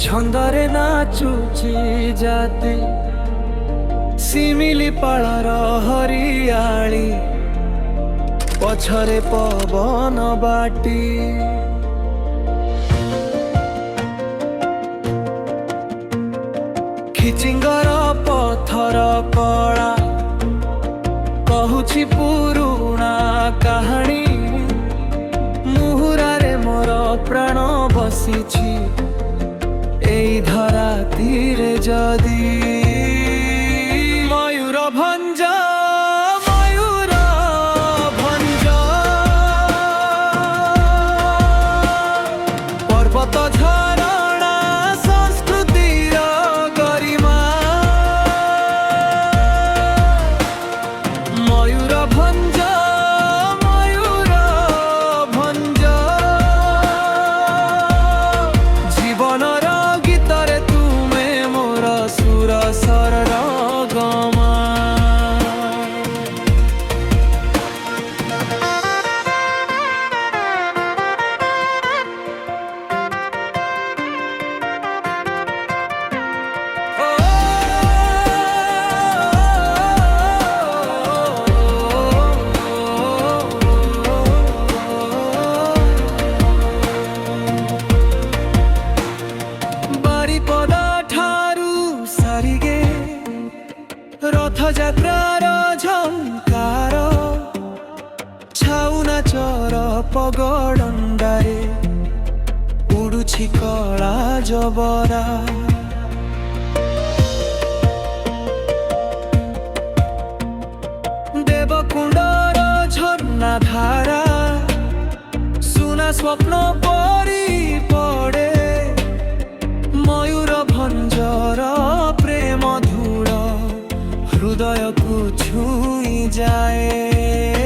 ଛନ୍ଦରେ ନାଚୁଛି ଜାତି ଶିମିଳି ପାଳର ହରିଆଳି ପଛରେ ପବନ ବାଟି ଖିଚିଙ୍ଗର ପଥର କଳା କହୁଛି ପୁରୁଣା କାହାଣୀ ମୁହୁରାରେ ମୋର ପ୍ରାଣ ବସିଛି এই ধরাতীরে যদি ময়ূর ভঞ্জ ময়ূর ভঞ্জ পর্বত ঝরণা সংস্কৃতির গরিমা ময়ূর ভঞ্জ ময়ূর ভঞ্জ জীবনর সরর গমা রথযাত্রার ঝঙ্কার ছাউ নাচর পগড়ন্ডারে উড়ুছি কলা জবরা দেবকুণ্ডর ঝর্ণা ধারা সুনা স্বপ্ন পরি পড়ে ময়ূর ভঞ্জর প্রেম ধূল হৃদয়କୁ ଛୁଇଁ ଯାଏ।